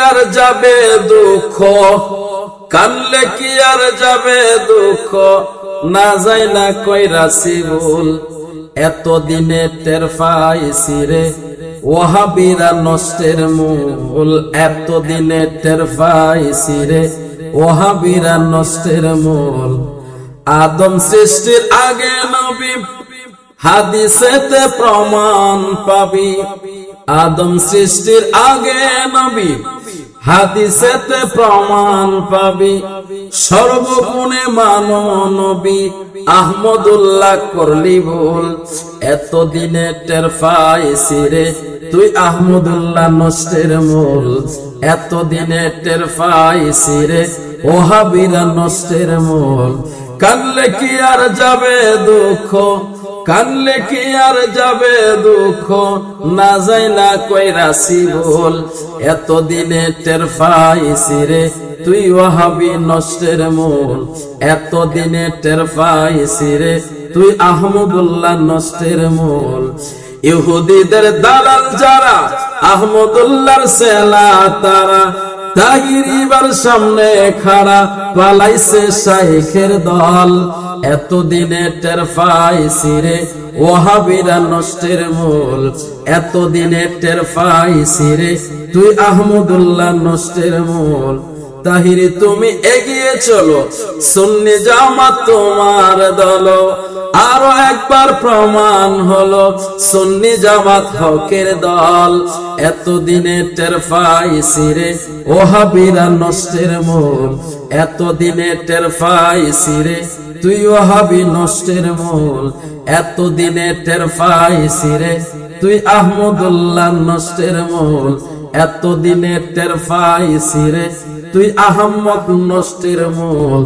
আর যাবে দুঃখ, কানলে কি আর যাবে দুঃখ, না যায় না কইরাছি ভুল। এতদিনে টের পাইছি রে ওয়াহাবিরা নষ্টের মূল, এতদিনে টের পাইছি রে ওয়াহাবিরা নষ্টের মূল। আদম সৃষ্টির আগে নবী, হাদিসেতে প্রমাণ পাবি। আদম সৃষ্টির আগে নবী, হাদিসেতে প্রমাণ পাবি। সর্বগুণে মানো নবী, আহমদুল্লাহ করলি ভুল। এতদিনে টের পাইছি রে তুই আহমদুল্লাহ নষ্টের মূল, এতদিনে টের পাইছি রে ওয়াহাবিরা নষ্টের মূল। কানলে কি আর যাবে দুঃখ, কানলে কি আর যাবে দুঃখ, না যায় না কইরাছি ভুল। এতদিনে টের পাইছি রে তুই ওয়াহাবি নষ্টের মূল, এতদিনে টের পাইছি রে তুই আহমদুল্লাহ নষ্টের মূল। ইহুদিদের দালাল যারা, আহমদুল্লাহর সেলা তারা, তাহিরিবার সামনে খাড়া পালাইছে শাইখের দল। এতদিনে টের পাইছি রে ওয়াহাবিরা নষ্টের মূল, এতদিনে টের পাইছি রে তুই আহমদুল্লাহ নষ্টের মূল। তাহিরি তুমি এগিয়ে চলো, সুন্নি জামাত তোমার দল। আরো একবার প্রমাণ হলো সুন্নি জামাত হকের দল। এতদিনে টের পাইছি রে ওয়াহাবিরা নষ্টের মূল, এতদিনে টের পাইছি রে তুই ওয়াহাবি নষ্টের মূল, এতদিনে টের পাইছি রে তুই আহমদুল্লাহ নষ্টের মূল, এতদিনে টের পাইছি রে তুই আহমদ নষ্টের মূল।